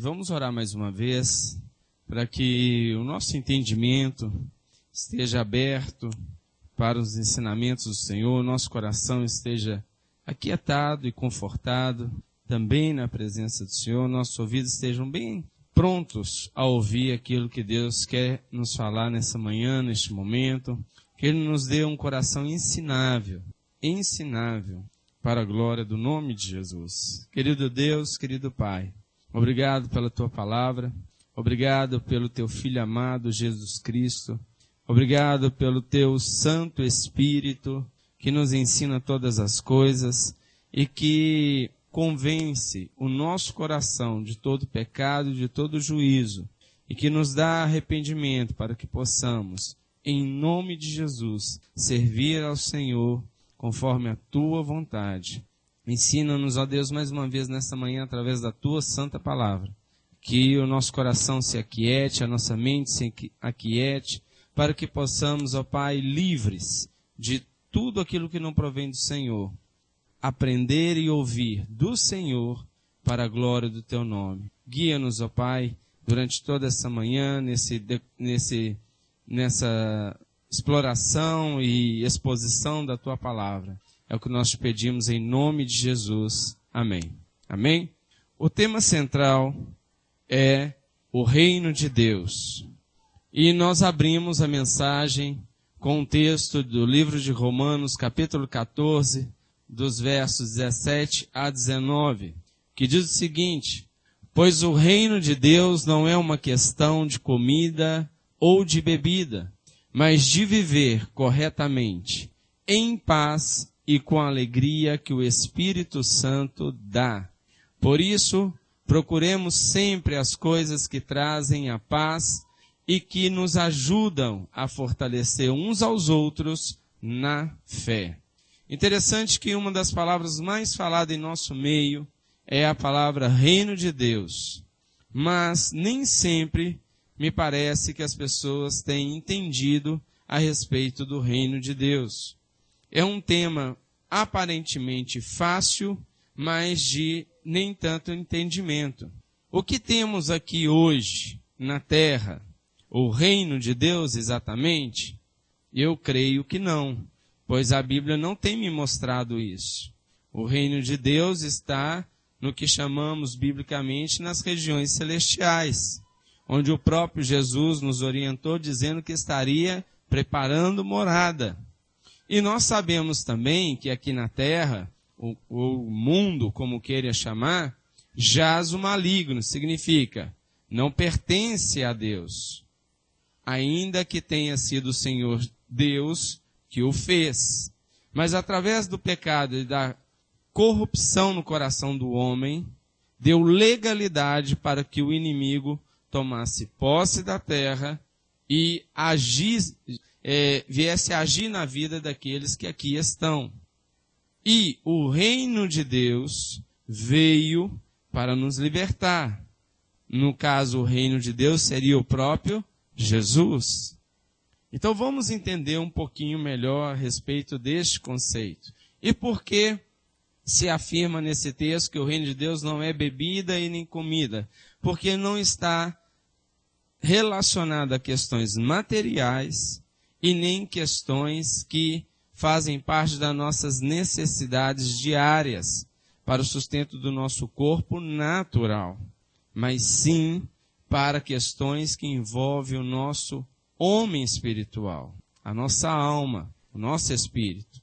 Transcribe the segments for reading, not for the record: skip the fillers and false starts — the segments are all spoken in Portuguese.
Vamos orar mais uma vez para que o nosso entendimento esteja aberto para os ensinamentos do Senhor, nosso coração esteja aquietado e confortado também na presença do Senhor, nossos ouvidos estejam bem prontos a ouvir aquilo que Deus quer nos falar nessa manhã, neste momento, que Ele nos dê um coração ensinável para a glória do nome de Jesus. Querido Deus, querido Pai, obrigado pela Tua palavra, obrigado pelo Teu Filho amado Jesus Cristo, obrigado pelo Teu Santo Espírito que nos ensina todas as coisas e que convence o nosso coração de todo pecado, de todo juízo e que nos dá arrependimento para que possamos, em nome de Jesus, servir ao Senhor conforme a Tua vontade. Ensina-nos, ó Deus, mais uma vez nessa manhã, através da Tua santa palavra, que o nosso coração se aquiete, a nossa mente se aquiete, para que possamos, ó Pai, livres de tudo aquilo que não provém do Senhor, aprender e ouvir do Senhor para a glória do Teu nome. Guia-nos, ó Pai, durante toda essa manhã, nessa exploração e exposição da Tua palavra. É o que nós te pedimos em nome de Jesus. Amém. Amém? O tema central é o reino de Deus. E nós abrimos a mensagem com um texto do livro de Romanos, capítulo 14, dos versos 17 a 19, que diz o seguinte: pois o reino de Deus não é uma questão de comida ou de bebida, mas de viver corretamente, em paz e com a alegria que o Espírito Santo dá. Por isso, procuremos sempre as coisas que trazem a paz e que nos ajudam a fortalecer uns aos outros na fé. Interessante que uma das palavras mais faladas em nosso meio é a palavra reino de Deus. Mas nem sempre me parece que as pessoas têm entendido a respeito do reino de Deus. É um tema aparentemente fácil, mas de nem tanto entendimento. O que temos aqui hoje na terra, o reino de Deus exatamente? Eu creio que não, pois a Bíblia não tem me mostrado isso. O reino de Deus está no que chamamos biblicamente nas regiões celestiais, onde o próprio Jesus nos orientou dizendo que estaria preparando morada. E nós sabemos também que aqui na terra, o mundo, como queira chamar, jaz o maligno, significa, não pertence a Deus, ainda que tenha sido o Senhor Deus que o fez. Mas através do pecado e da corrupção no coração do homem, deu legalidade para que o inimigo tomasse posse da terra e viesse a agir na vida daqueles que aqui estão. E o reino de Deus veio para nos libertar. No caso, o reino de Deus seria o próprio Jesus. Então vamos entender um pouquinho melhor a respeito deste conceito. E por que se afirma nesse texto que o reino de Deus não é bebida e nem comida? Porque não está relacionado a questões materiais e nem questões que fazem parte das nossas necessidades diárias para o sustento do nosso corpo natural, mas sim para questões que envolvem o nosso homem espiritual, a nossa alma, o nosso espírito.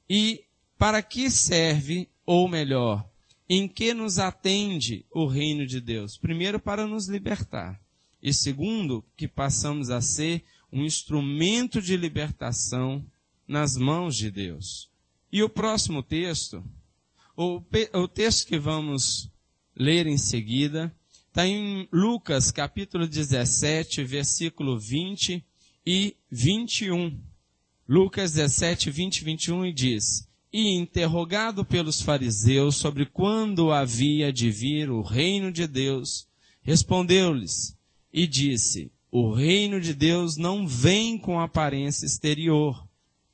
E para que serve, ou melhor, em que nos atende o reino de Deus? Primeiro, para nos libertar. E segundo, que passamos a ser um instrumento de libertação nas mãos de Deus. E o próximo texto, o texto que vamos ler em seguida, está em Lucas capítulo 17, versículo 20 e 21. Lucas 17, 20 e 21 e diz: e interrogado pelos fariseus sobre quando havia de vir o reino de Deus, respondeu-lhes e disse: o reino de Deus não vem com aparência exterior,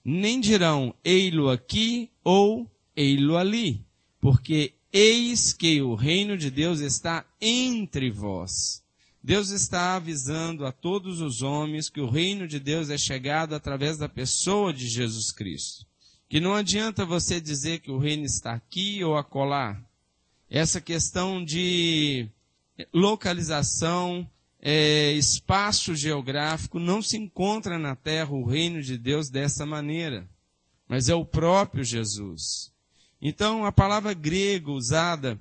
nem dirão ei-lo aqui ou ei-lo ali, porque eis que o reino de Deus está entre vós. Deus está avisando a todos os homens que o reino de Deus é chegado através da pessoa de Jesus Cristo. Que não adianta você dizer que o reino está aqui ou acolá. Essa questão de localização, espaço geográfico, não se encontra na terra o reino de Deus dessa maneira. Mas é o próprio Jesus. Então, a palavra grega usada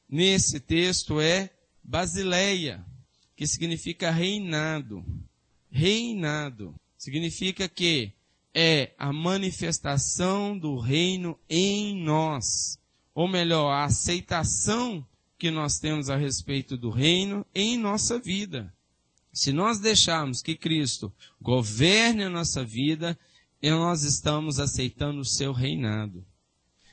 nesse texto é basileia, que significa reinado. Reinado significa que é a manifestação do reino em nós. Ou melhor, a aceitação que nós temos a respeito do reino em nossa vida. Se nós deixarmos que Cristo governe a nossa vida, nós estamos aceitando o seu reinado.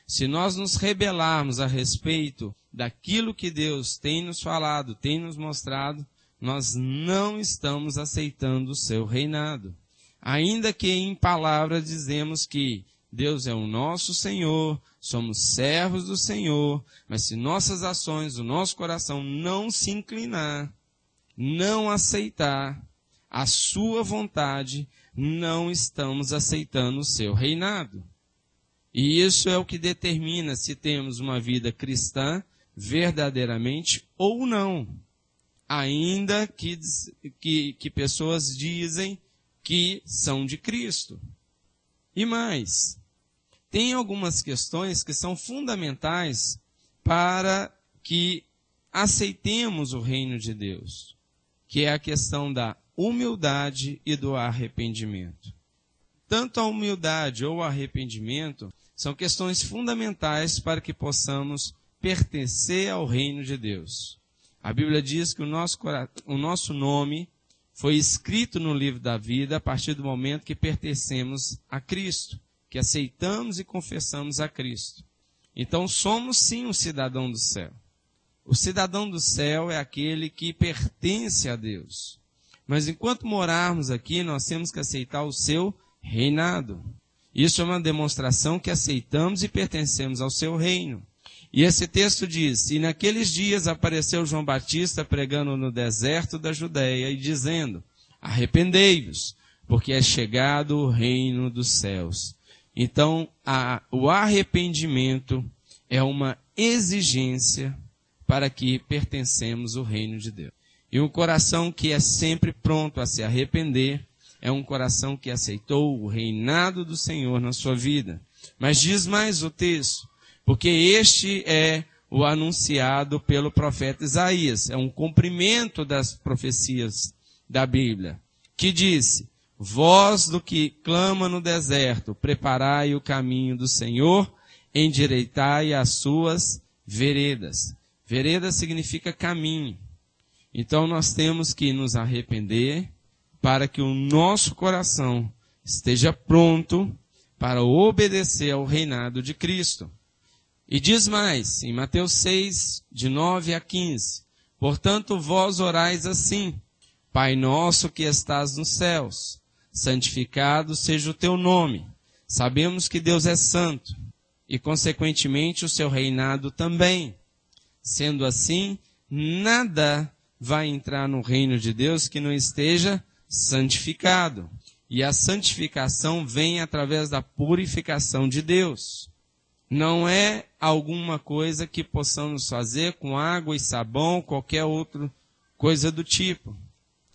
Se nós nos rebelarmos a respeito daquilo que Deus tem nos falado, tem nos mostrado, nós não estamos aceitando o seu reinado. Ainda que em palavras dizemos que Deus é o nosso Senhor, somos servos do Senhor, mas se nossas ações, o nosso coração não se inclinar, não aceitar a sua vontade, não estamos aceitando o seu reinado. E isso é o que determina se temos uma vida cristã verdadeiramente ou não. Ainda que pessoas dizem que são de Cristo. E mais, tem algumas questões que são fundamentais para que aceitemos o reino de Deus, que é a questão da humildade e do arrependimento. Tanto a humildade ou o arrependimento são questões fundamentais para que possamos pertencer ao reino de Deus. A Bíblia diz que o nosso nome foi escrito no livro da vida a partir do momento que pertencemos a Cristo, que aceitamos e confessamos a Cristo. Então somos sim um cidadão do céu. O cidadão do céu é aquele que pertence a Deus. Mas enquanto morarmos aqui, nós temos que aceitar o seu reinado. Isso é uma demonstração que aceitamos e pertencemos ao seu reino. E esse texto diz, e naqueles dias apareceu João Batista pregando no deserto da Judeia e dizendo, arrependei-vos, porque é chegado o reino dos céus. Então, o arrependimento é uma exigência para que pertencemos ao reino de Deus. E um coração que é sempre pronto a se arrepender é um coração que aceitou o reinado do Senhor na sua vida. Mas diz mais o texto, porque este é o anunciado pelo profeta Isaías. É um cumprimento das profecias da Bíblia, que disse, voz do que clama no deserto, preparai o caminho do Senhor, endireitai as suas veredas. Vereda significa caminho. Então nós temos que nos arrepender para que o nosso coração esteja pronto para obedecer ao reinado de Cristo. E diz mais, em Mateus 6, de 9 a 15, portanto vós orais assim, Pai nosso que estás nos céus, santificado seja o teu nome. Sabemos que Deus é santo, e consequentemente o seu reinado também. Sendo assim, nada vai entrar no reino de Deus que não esteja santificado. E a santificação vem através da purificação de Deus. Não é alguma coisa que possamos fazer com água e sabão, qualquer outra coisa do tipo.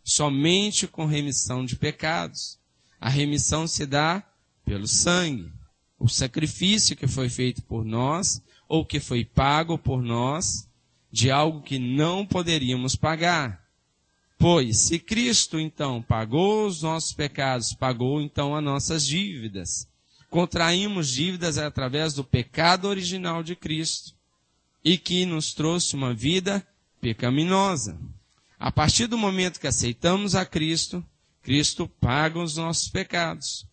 Somente com remissão de pecados. A remissão se dá pelo sangue. O sacrifício que foi feito por nós, ou que foi pago por nós, de algo que não poderíamos pagar. Pois, se Cristo, então, pagou os nossos pecados, pagou, então, as nossas dívidas. Contraímos dívidas através do pecado original de Cristo e que nos trouxe uma vida pecaminosa. A partir do momento que aceitamos a Cristo, Cristo paga os nossos pecados.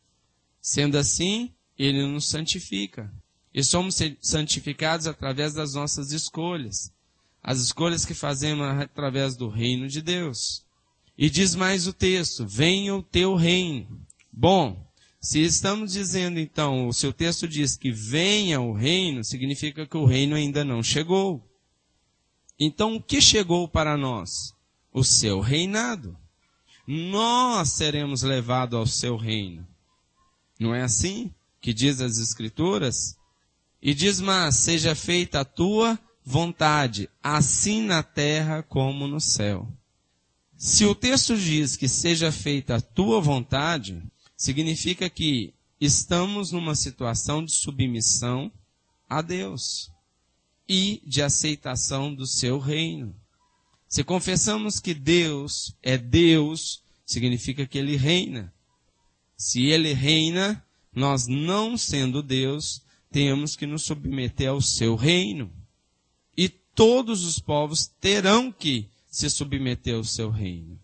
Sendo assim, Ele nos santifica. E somos santificados através das nossas escolhas. As escolhas que fazemos através do reino de Deus. E diz mais o texto, venha o teu reino. Bom, Se estamos dizendo, então, se o texto diz que venha o reino, significa que o reino ainda não chegou. Então, o que chegou para nós? O seu reinado. Nós seremos levados ao seu reino. Não é assim que diz as Escrituras? E diz, mas seja feita a tua vontade, assim na terra como no céu. Se o texto diz que seja feita a tua vontade, significa que estamos numa situação de submissão a Deus e de aceitação do seu reino. Se confessamos que Deus é Deus, significa que Ele reina. Se Ele reina, nós não sendo Deus, temos que nos submeter ao seu reino. E todos os povos terão que se submeter ao seu reino.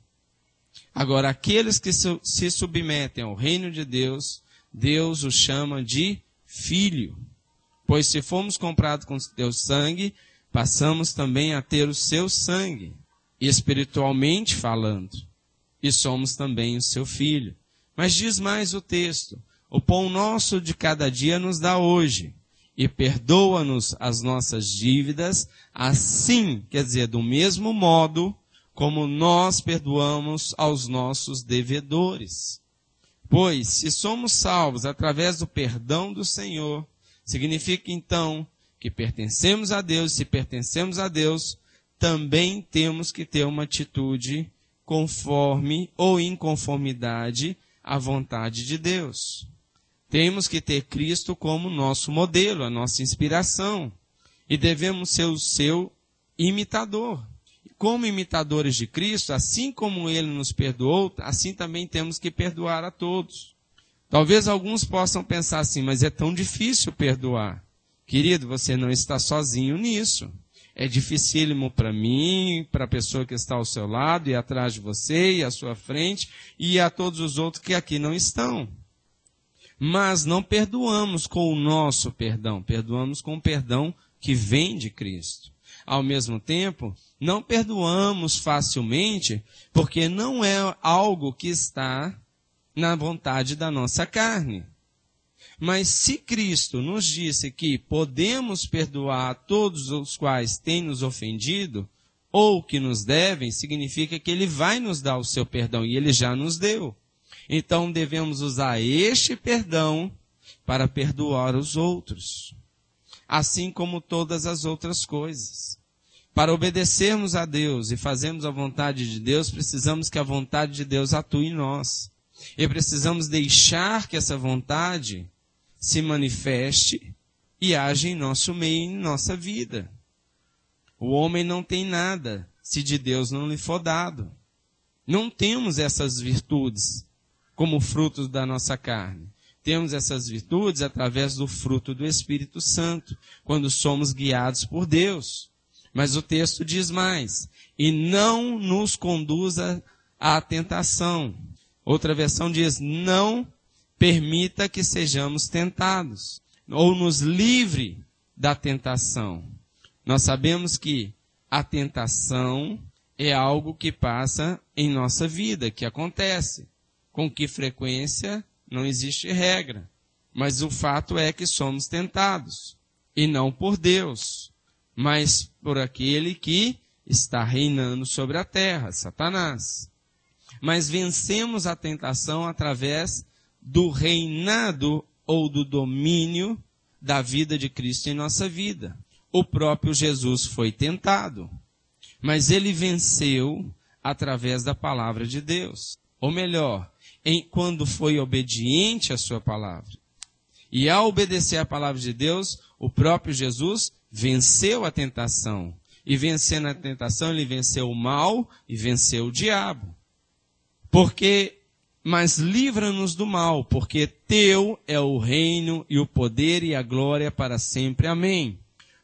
Agora, aqueles que se submetem ao reino de Deus, Deus os chama de filho. Pois se fomos comprados com teu sangue, passamos também a ter o seu sangue, espiritualmente falando. E somos também o seu filho. Mas diz mais o texto: o pão nosso de cada dia nos dá hoje, e perdoa-nos as nossas dívidas, assim, quer dizer, do mesmo modo como nós perdoamos aos nossos devedores. Pois, se somos salvos através do perdão do Senhor, significa então que pertencemos a Deus. Se pertencemos a Deus, também temos que ter uma atitude conforme ou em conformidade à vontade de Deus. Temos que ter Cristo como nosso modelo, a nossa inspiração. E devemos ser o seu imitador. Como imitadores de Cristo, assim como Ele nos perdoou, assim também temos que perdoar a todos. Talvez alguns possam pensar assim, mas é tão difícil perdoar. Querido, você não está sozinho nisso. É dificílimo para mim, para a pessoa que está ao seu lado, e atrás de você, e à sua frente, e a todos os outros que aqui não estão. Mas não perdoamos com o nosso perdão, perdoamos com o perdão que vem de Cristo. Ao mesmo tempo, não perdoamos facilmente, porque não é algo que está na vontade da nossa carne. Mas se Cristo nos disse que podemos perdoar a todos os quais têm nos ofendido, ou que nos devem, significa que Ele vai nos dar o seu perdão, e Ele já nos deu. Então devemos usar este perdão para perdoar os outros, assim como todas as outras coisas. Para obedecermos a Deus e fazermos a vontade de Deus, precisamos que a vontade de Deus atue em nós. E precisamos deixar que essa vontade se manifeste e age em nosso meio, em nossa vida. O homem não tem nada se de Deus não lhe for dado. Não temos essas virtudes como frutos da nossa carne. Temos essas virtudes através do fruto do Espírito Santo, quando somos guiados por Deus. Mas o texto diz mais: e não nos conduza à tentação. Outra versão diz: não permita que sejamos tentados, ou nos livre da tentação. Nós sabemos que a tentação é algo que passa em nossa vida, que acontece. Com que frequência não existe regra, mas o fato é que somos tentados, e não por Deus, mas por aquele que está reinando sobre a terra, Satanás. Mas vencemos a tentação através do reinado ou do domínio da vida de Cristo em nossa vida. O próprio Jesus foi tentado, mas ele venceu através da palavra de Deus. Ou melhor, quando foi obediente à sua palavra. E ao obedecer à palavra de Deus, o próprio Jesus venceu a tentação. E vencendo a tentação, ele venceu o mal e venceu o diabo. Mas livra-nos do mal, porque teu é o reino e o poder e a glória para sempre. Amém.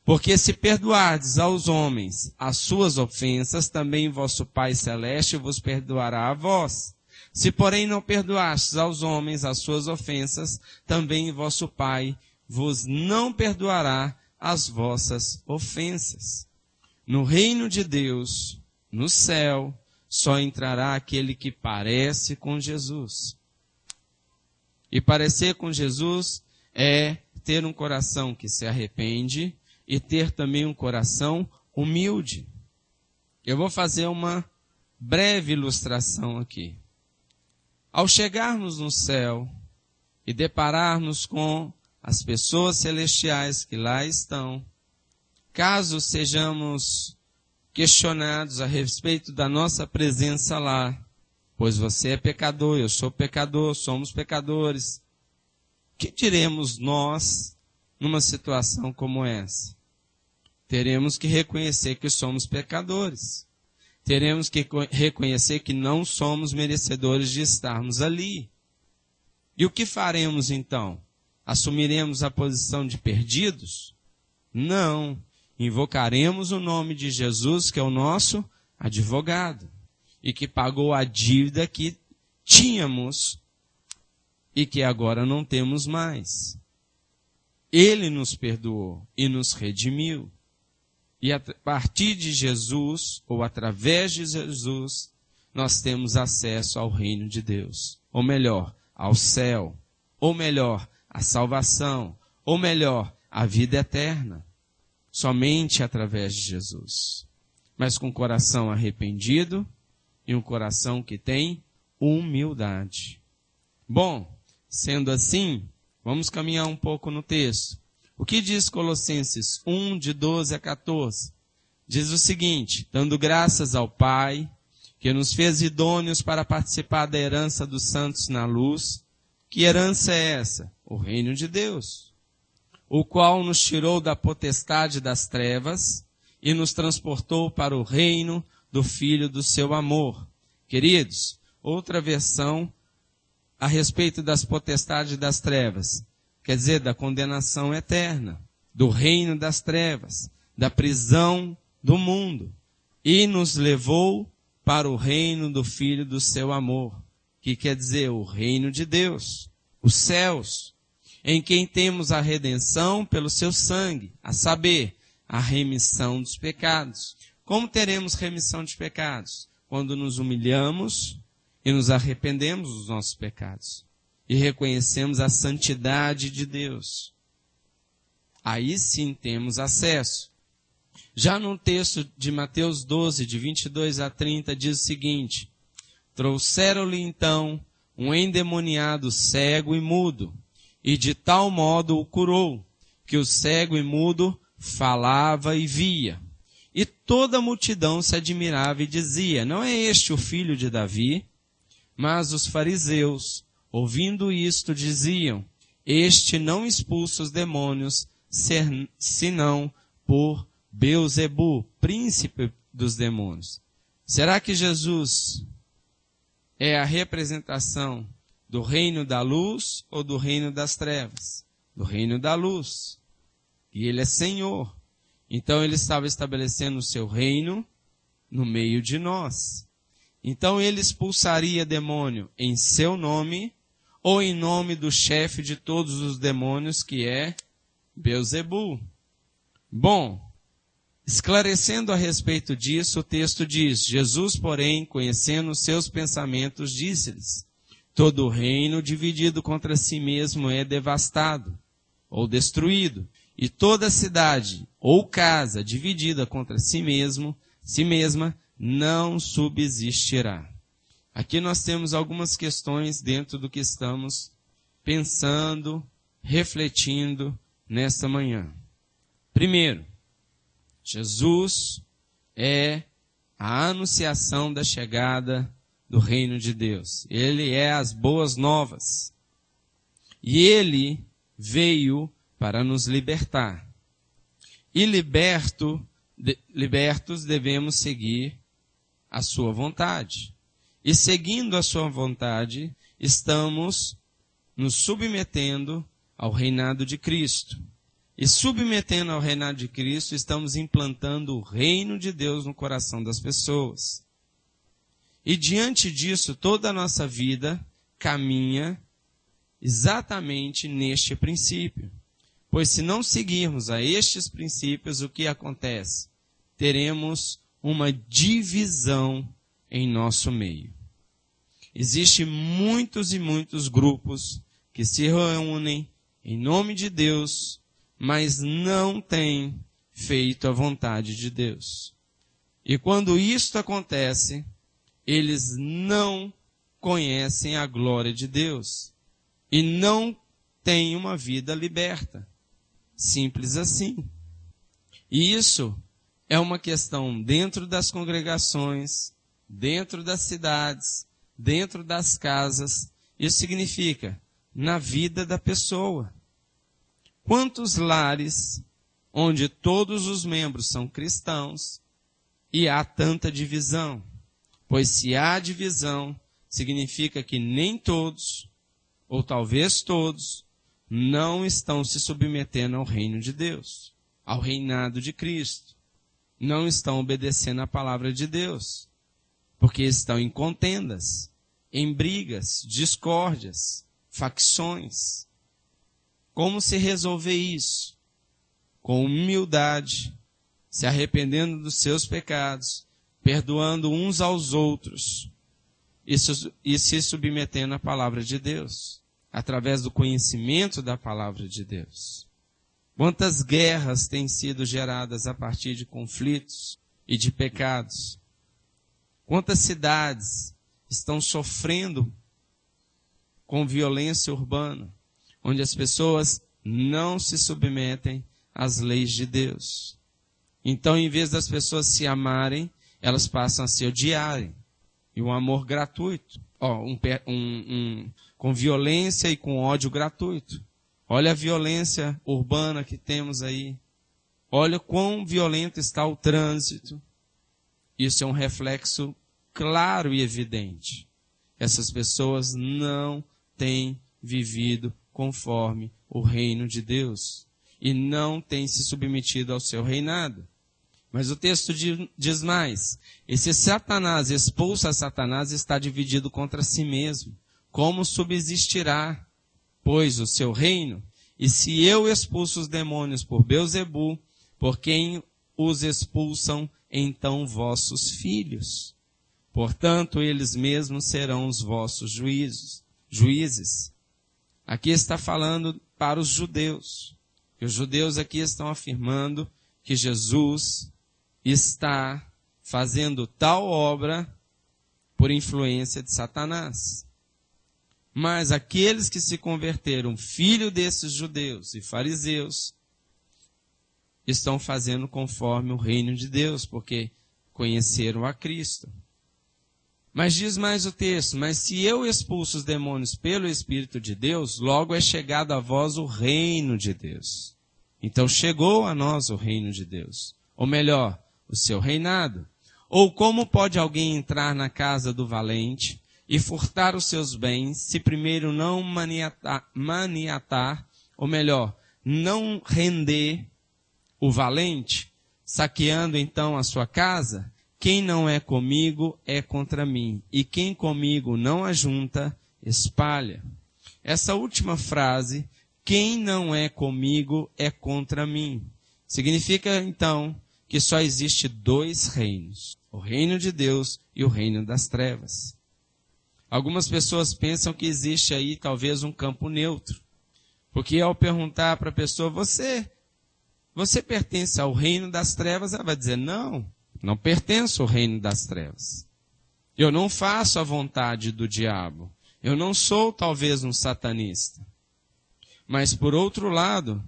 Porque se perdoardes aos homens as suas ofensas, também vosso Pai Celeste vos perdoará a vós. Se, porém, não perdoastes aos homens as suas ofensas, também vosso Pai vos não perdoará as vossas ofensas. No reino de Deus, no céu, só entrará aquele que parece com Jesus. E parecer com Jesus é ter um coração que se arrepende e ter também um coração humilde. Eu vou fazer uma breve ilustração aqui. Ao chegarmos no céu e depararmos com as pessoas celestiais que lá estão, caso sejamos questionados a respeito da nossa presença lá, pois você é pecador, eu sou pecador, somos pecadores, o que diremos nós numa situação como essa? Teremos que reconhecer que somos pecadores. Teremos que reconhecer que não somos merecedores de estarmos ali. E o que faremos então? Assumiremos a posição de perdidos? Não. Invocaremos o nome de Jesus, que é o nosso advogado, e que pagou a dívida que tínhamos e que agora não temos mais. Ele nos perdoou e nos redimiu. E a partir de Jesus, ou através de Jesus, nós temos acesso ao reino de Deus. Ou melhor, ao céu. Ou melhor, à salvação. Ou melhor, à vida eterna. Somente através de Jesus. Mas com o coração arrependido e um coração que tem humildade. Bom, sendo assim, vamos caminhar um pouco no texto. O que diz Colossenses 1, de 12 a 14? Diz o seguinte: dando graças ao Pai, que nos fez idôneos para participar da herança dos santos na luz. Que herança é essa? O reino de Deus, o qual nos tirou da potestade das trevas e nos transportou para o reino do Filho do seu amor. Queridos, outra versão a respeito das potestades das trevas. Quer dizer, da condenação eterna, do reino das trevas, da prisão do mundo. E nos levou para o reino do Filho do seu amor, que quer dizer o reino de Deus, os céus, em quem temos a redenção pelo seu sangue, a saber, a remissão dos pecados. Como teremos remissão de pecados? Quando nos humilhamos e nos arrependemos dos nossos pecados. E reconhecemos a santidade de Deus. Aí sim temos acesso. Já no texto de Mateus 12, de 22 a 30, diz o seguinte: trouxeram-lhe então um endemoniado cego e mudo, e de tal modo o curou, que o cego e mudo falava e via. E toda a multidão se admirava e dizia: não é este o filho de Davi? Mas os fariseus, ouvindo isto, diziam: este não expulsa os demônios, senão por Beelzebu, príncipe dos demônios. Será que Jesus é a representação do reino da luz ou do reino das trevas? Do reino da luz. E ele é Senhor. Então ele estava estabelecendo o seu reino no meio de nós. Então ele expulsaria demônio em seu nome ou em nome do chefe de todos os demônios, que é Beelzebu. Bom, esclarecendo a respeito disso, o texto diz: Jesus, porém, conhecendo os seus pensamentos, disse-lhes: todo reino dividido contra si mesmo é devastado ou destruído, e toda cidade ou casa dividida contra si mesma, não subsistirá. Aqui nós temos algumas questões dentro do que estamos pensando, refletindo nesta manhã. Primeiro, Jesus é a anunciação da chegada do reino de Deus. Ele é as boas novas. E ele veio para nos libertar. E libertos devemos seguir a sua vontade. E seguindo a sua vontade, estamos nos submetendo ao reinado de Cristo. E submetendo ao reinado de Cristo, estamos implantando o reino de Deus no coração das pessoas. E diante disso, toda a nossa vida caminha exatamente neste princípio. Pois se não seguirmos a estes princípios, o que acontece? Teremos uma divisão em nosso meio. Existem muitos e muitos grupos que se reúnem em nome de Deus, mas não têm feito a vontade de Deus. E quando isto acontece, eles não conhecem a glória de Deus e não têm uma vida liberta. Simples assim. E isso é uma questão dentro das congregações, dentro das cidades, dentro das casas. Isso significa na vida da pessoa. Quantos lares onde todos os membros são cristãos e há tanta divisão? Pois se há divisão, significa que nem todos, ou talvez todos, não estão se submetendo ao reino de Deus, ao reinado de Cristo. Não estão obedecendo à palavra de Deus, porque estão em contendas, em brigas, discórdias, facções. Como se resolver isso? Com humildade, se arrependendo dos seus pecados, perdoando uns aos outros e se submetendo à palavra de Deus, através do conhecimento da palavra de Deus. Quantas guerras têm sido geradas a partir de conflitos e de pecados? Quantas cidades estão sofrendo com violência urbana, onde as pessoas não se submetem às leis de Deus? Então, em vez das pessoas se amarem, elas passam a se odiarem. E um amor gratuito, com violência e com ódio gratuito. Olha a violência urbana que temos aí. Olha quão violento está o trânsito. Isso é um reflexo claro e evidente. Essas pessoas não têm vivido conforme o reino de Deus e não têm se submetido ao seu reinado. Mas o texto diz mais: e se Satanás expulsa Satanás, está dividido contra si mesmo. Como subsistirá, pois, o seu reino? E se eu expulso os demônios por Beelzebu, por quem os expulsam, então vossos filhos? Portanto, eles mesmos serão os vossos juízes. Aqui está falando para os judeus. E os judeus aqui estão afirmando que Jesus está fazendo tal obra por influência de Satanás. Mas aqueles que se converteram, filho desses judeus e fariseus, estão fazendo conforme o reino de Deus, porque conheceram a Cristo. Mas diz mais o texto: mas se eu expulso os demônios pelo Espírito de Deus, logo é chegado a vós o reino de Deus. Então chegou a nós o reino de Deus. Ou melhor, o seu reinado. Ou como pode alguém entrar na casa do valente e furtar os seus bens, se primeiro não maniatar, ou melhor, não render o valente, saqueando então a sua casa? Quem não é comigo é contra mim, e quem comigo não ajunta, espalha. Essa última frase, quem não é comigo é contra mim, significa então que só existe dois reinos, o reino de Deus e o reino das trevas. Algumas pessoas pensam que existe aí talvez um campo neutro, porque ao perguntar para a pessoa, você pertence ao reino das trevas? Ela vai dizer, não pertenço ao reino das trevas. Eu não faço a vontade do diabo. Eu não sou talvez um satanista. Mas por outro lado,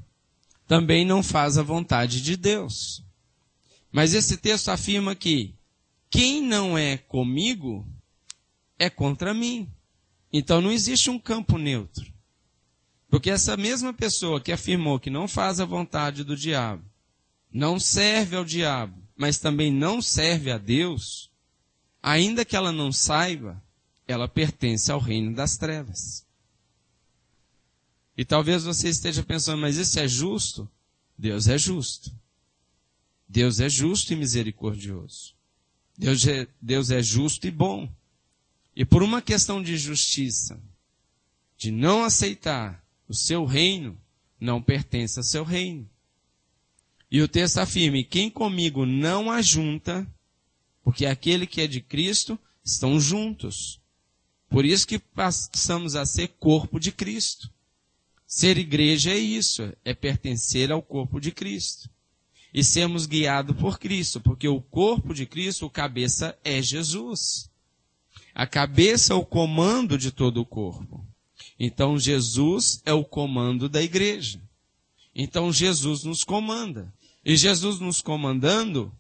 também não faz a vontade de Deus. Mas esse texto afirma que quem não é comigo é contra mim. Então não existe um campo neutro. Porque essa mesma pessoa que afirmou que não faz a vontade do diabo, não serve ao diabo, mas também não serve a Deus, ainda que ela não saiba, ela pertence ao reino das trevas. E talvez você esteja pensando, mas isso é justo? Deus é justo. Deus é justo e misericordioso. Deus é justo e bom. E por uma questão de justiça, de não aceitar o seu reino, não pertence ao seu reino. E o texto afirma, e quem comigo não ajunta, porque aquele que é de Cristo estão juntos. Por isso que passamos a ser corpo de Cristo. Ser igreja é isso, é pertencer ao corpo de Cristo. E sermos guiados por Cristo, porque o corpo de Cristo, o cabeça é Jesus. A cabeça é o comando de todo o corpo. Então Jesus é o comando da igreja. Então Jesus nos comanda. E Jesus nos comandando,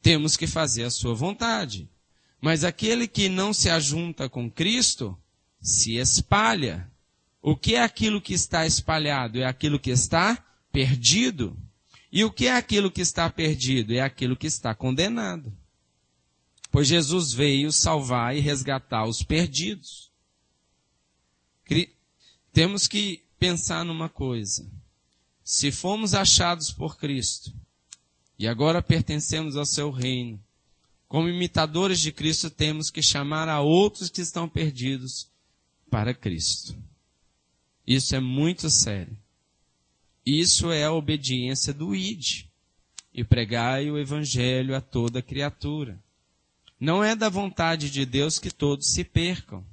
temos que fazer a sua vontade. Mas aquele que não se ajunta com Cristo, se espalha. O que é aquilo que está espalhado? É aquilo que está perdido. E o que é aquilo que está perdido? É aquilo que está condenado. Pois Jesus veio salvar e resgatar os perdidos. Temos que pensar numa coisa. Se fomos achados por Cristo, e agora pertencemos ao seu reino, como imitadores de Cristo, temos que chamar a outros que estão perdidos para Cristo. Isso é muito sério. Isso é a obediência do ide. E pregai o evangelho a toda criatura. Não é da vontade de Deus que todos se percam.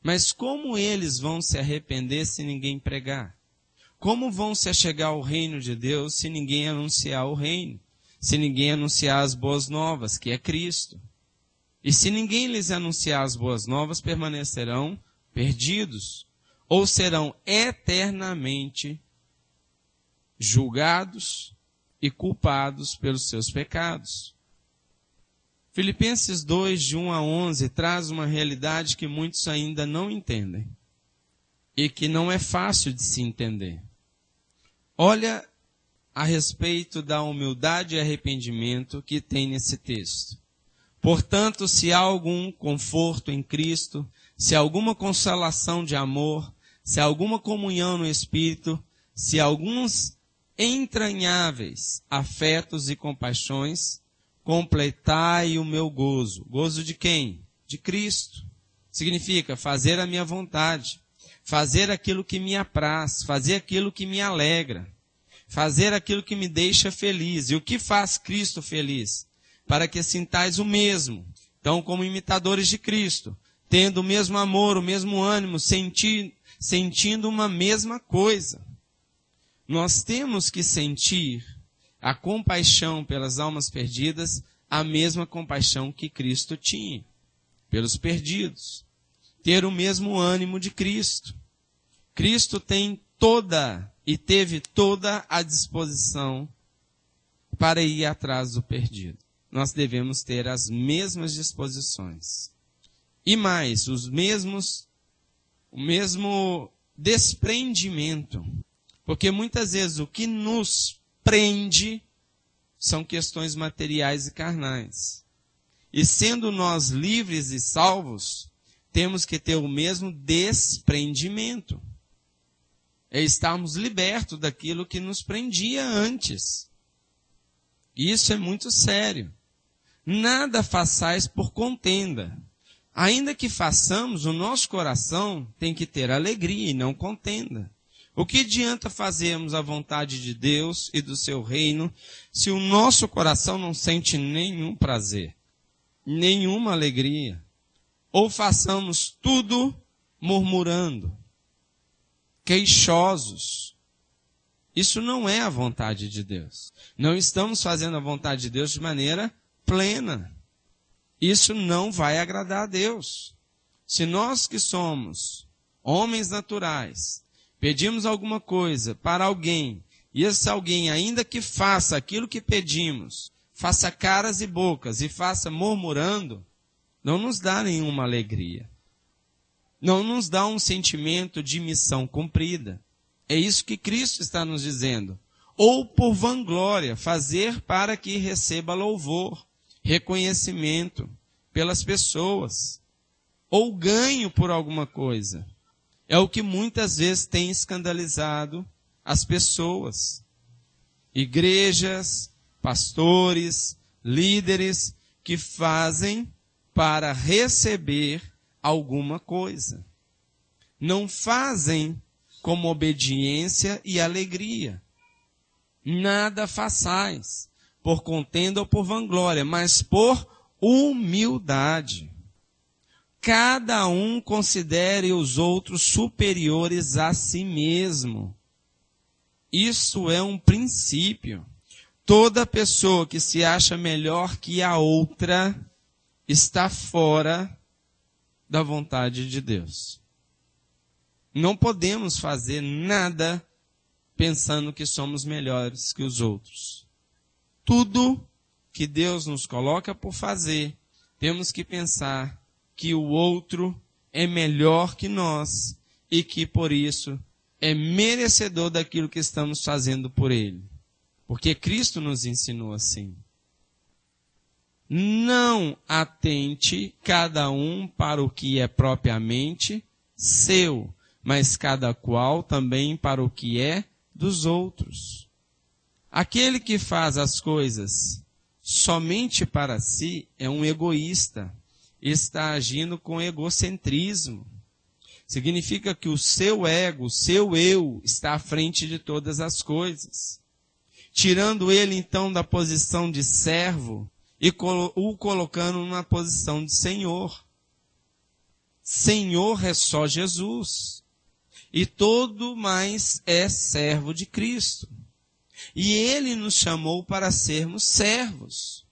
Mas como eles vão se arrepender se ninguém pregar? Como vão se achegar ao reino de Deus se ninguém anunciar o reino? Se ninguém anunciar as boas novas, que é Cristo? E se ninguém lhes anunciar as boas novas, permanecerão perdidos, ou serão eternamente julgados e culpados pelos seus pecados. Filipenses 2, de 1 a 11, traz uma realidade que muitos ainda não entendem e que não é fácil de se entender. Olha a respeito da humildade e arrependimento que tem nesse texto. Portanto, se há algum conforto em Cristo, se há alguma consolação de amor, se há alguma comunhão no Espírito, se há alguns entranháveis afetos e compaixões, completai o meu gozo. Gozo de quem? De Cristo. Significa fazer a minha vontade, fazer aquilo que me apraz, fazer aquilo que me alegra, fazer aquilo que me deixa feliz. E o que faz Cristo feliz? Para que sintais o mesmo. Então, como imitadores de Cristo, tendo o mesmo amor, o mesmo ânimo, sentindo uma mesma coisa. Nós temos que sentir a compaixão pelas almas perdidas, a mesma compaixão que Cristo tinha pelos perdidos. Ter o mesmo ânimo de Cristo. Cristo tem teve toda a disposição para ir atrás do perdido. Nós devemos ter as mesmas disposições. E mais, o mesmo desprendimento. Porque muitas vezes o que nos prende são questões materiais e carnais. E sendo nós livres e salvos, temos que ter o mesmo desprendimento. É estarmos libertos daquilo que nos prendia antes. Isso é muito sério. Nada façais por contenda. Ainda que façamos, o nosso coração tem que ter alegria e não contenda. O que adianta fazermos a vontade de Deus e do seu reino se o nosso coração não sente nenhum prazer, nenhuma alegria? Ou façamos tudo murmurando, queixosos. Isso não é a vontade de Deus. Não estamos fazendo a vontade de Deus de maneira plena. Isso não vai agradar a Deus. Se nós que somos homens naturais, pedimos alguma coisa para alguém, e esse alguém, ainda que faça aquilo que pedimos, faça caras e bocas e faça murmurando, não nos dá nenhuma alegria. Não nos dá um sentimento de missão cumprida. É isso que Cristo está nos dizendo. Ou por vanglória, fazer para que receba louvor, reconhecimento pelas pessoas, ou ganho por alguma coisa. É o que muitas vezes tem escandalizado as pessoas. Igrejas, pastores, líderes que fazem para receber alguma coisa. Não fazem como obediência e alegria. Nada façais por contenda ou por vanglória, mas por humildade, cada um considere os outros superiores a si mesmo. Isso é um princípio. Toda pessoa que se acha melhor que a outra está fora da vontade de Deus. Não podemos fazer nada pensando que somos melhores que os outros. Tudo que Deus nos coloca por fazer, temos que pensar que o outro é melhor que nós e que, por isso, é merecedor daquilo que estamos fazendo por ele. Porque Cristo nos ensinou assim. Não atente cada um para o que é propriamente seu, mas cada qual também para o que é dos outros. Aquele que faz as coisas somente para si é um egoísta, está agindo com egocentrismo. Significa que o seu ego, o seu eu, está à frente de todas as coisas. Tirando ele então da posição de servo e o colocando numa posição de Senhor. Senhor é só Jesus. E todo mais é servo de Cristo. E ele nos chamou para sermos servos.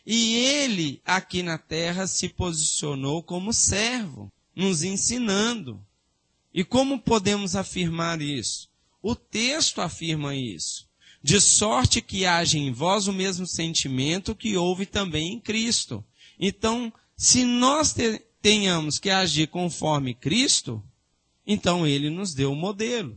E ele, aqui na terra, se posicionou como servo, nos ensinando. E como podemos afirmar isso? O texto afirma isso. De sorte que haja em vós o mesmo sentimento que houve também em Cristo. Então, se nós tenhamos que agir conforme Cristo, então ele nos deu o modelo.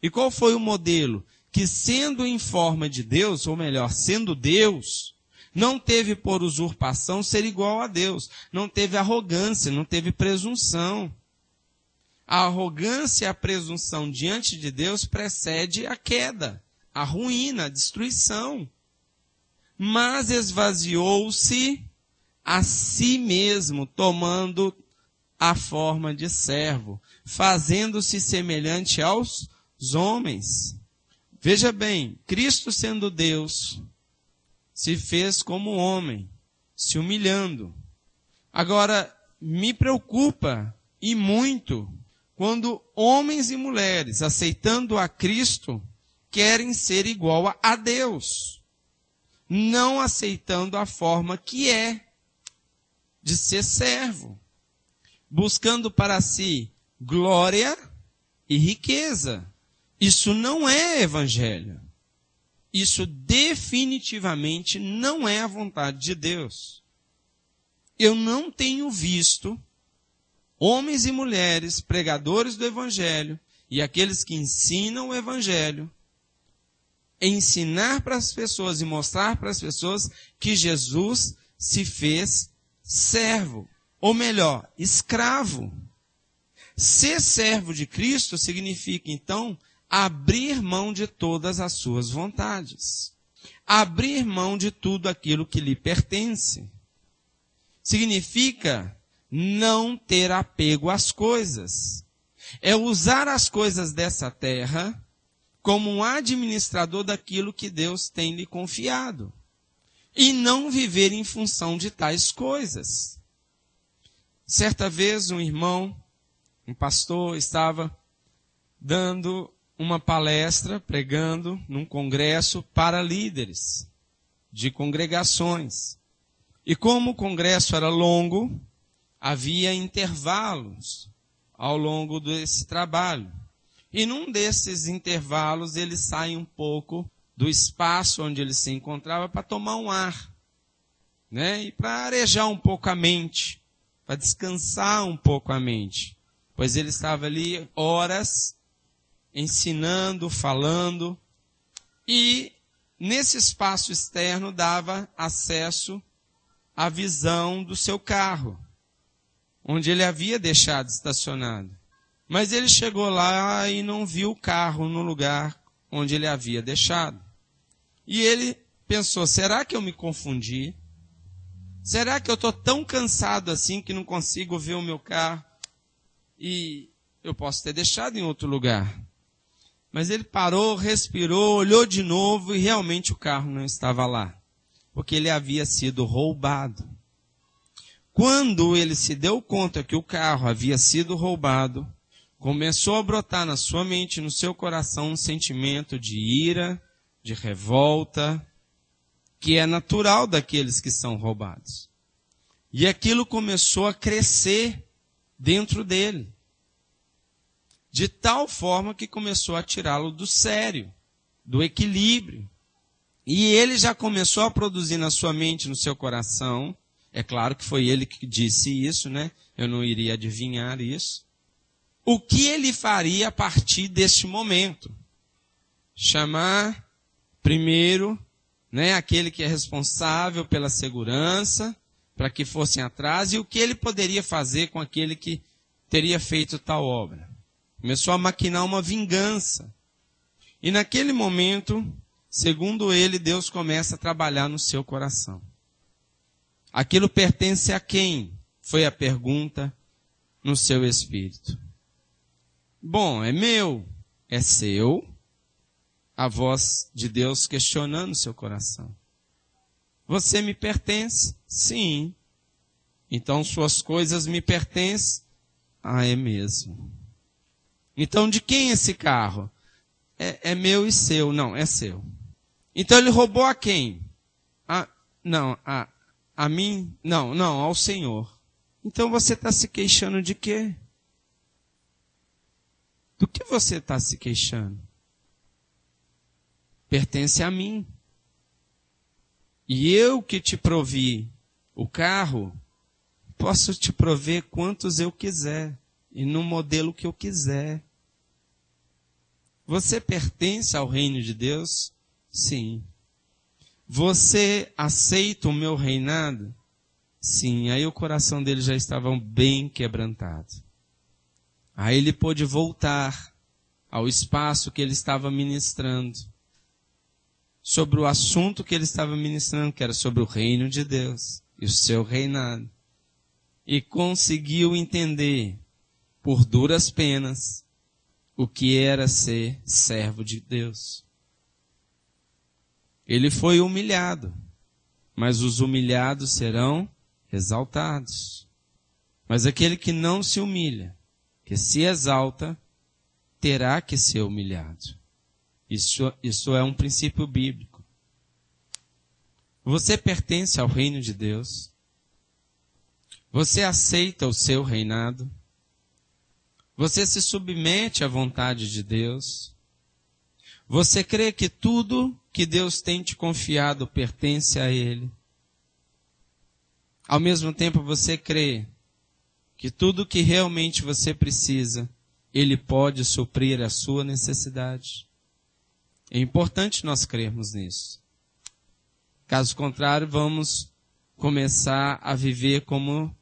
E qual foi o modelo? Que sendo em forma de Deus, ou melhor, sendo Deus, não teve por usurpação ser igual a Deus. Não teve arrogância, não teve presunção. A arrogância e a presunção diante de Deus precede a queda, a ruína, a destruição. Mas esvaziou-se a si mesmo, tomando a forma de servo, fazendo-se semelhante aos homens. Veja bem, Cristo sendo Deus, se fez como homem, se humilhando. Agora, me preocupa, e muito, quando homens e mulheres, aceitando a Cristo, querem ser igual a Deus, não aceitando a forma que é de ser servo, buscando para si glória e riqueza. Isso não é evangelho. Isso definitivamente não é a vontade de Deus. Eu não tenho visto homens e mulheres, pregadores do evangelho, e aqueles que ensinam o evangelho, ensinar para as pessoas e mostrar para as pessoas que Jesus se fez servo, ou melhor, escravo. Ser servo de Cristo significa, então, abrir mão de todas as suas vontades. Abrir mão de tudo aquilo que lhe pertence. Significa não ter apego às coisas. É usar as coisas dessa terra como um administrador daquilo que Deus tem lhe confiado. E não viver em função de tais coisas. Certa vez um irmão, um pastor, estava dando uma palestra, pregando num congresso para líderes de congregações. E como o congresso era longo, havia intervalos ao longo desse trabalho. E num desses intervalos ele sai um pouco do espaço onde ele se encontrava para tomar um ar, né? E para arejar um pouco a mente, para descansar um pouco a mente. Pois ele estava ali horas ensinando, falando, e nesse espaço externo dava acesso à visão do seu carro, onde ele havia deixado estacionado. Mas ele chegou lá e não viu o carro no lugar onde ele havia deixado. E ele pensou, será que eu me confundi? Será que eu estou tão cansado assim que não consigo ver o meu carro? E eu posso ter deixado em outro lugar. Mas ele parou, respirou, olhou de novo e realmente o carro não estava lá. Porque ele havia sido roubado. quando ele se deu conta que o carro havia sido roubado, começou a brotar na sua mente e no seu coração um sentimento de ira, de revolta, que é natural daqueles que são roubados. E aquilo começou a crescer dentro dele, de tal forma que começou a tirá-lo do sério, do equilíbrio. E ele já começou a produzir na sua mente, no seu coração, é claro que foi ele que disse isso, né? Eu não iria adivinhar isso. O que ele faria a partir deste momento? Chamar primeiro, né, aquele que é responsável pela segurança, para que fossem atrás, e o que ele poderia fazer com aquele que teria feito tal obra. Começou a maquinar uma vingança. E naquele momento, segundo ele, Deus começa a trabalhar no seu coração. Aquilo pertence a quem? Foi a pergunta no seu espírito. Bom, é meu, é seu. A voz de Deus questionando o seu coração. Você me pertence? Sim. Então suas coisas me pertencem? Ah, é mesmo. Então de quem é esse carro? É meu e seu. Não, é seu. Então ele roubou a quem? A mim? Não, ao Senhor. Então você está se queixando de quê? Do que você está se queixando? Pertence a mim. E eu que te provi o carro, posso te prover quantos eu quiser, e no modelo que eu quiser. Você pertence ao reino de Deus? Sim. Você aceita o meu reinado? Sim. Aí o coração dele já estava bem quebrantado. Aí ele pôde voltar ao espaço que ele estava ministrando, sobre o assunto que ele estava ministrando, que era sobre o reino de Deus e o seu reinado. E conseguiu entender, por duras penas, o que era ser servo de Deus. Ele foi humilhado, mas os humilhados serão exaltados. Mas aquele que não se humilha, que se exalta, terá que ser humilhado. Isso é um princípio bíblico. Você pertence ao reino de Deus? Você aceita o seu reinado? Você se submete à vontade de Deus? Você crê que tudo que Deus tem te confiado pertence a Ele? Ao mesmo tempo, você crê que tudo que realmente você precisa, Ele pode suprir a sua necessidade? É importante nós crermos nisso. Caso contrário, vamos começar a viver como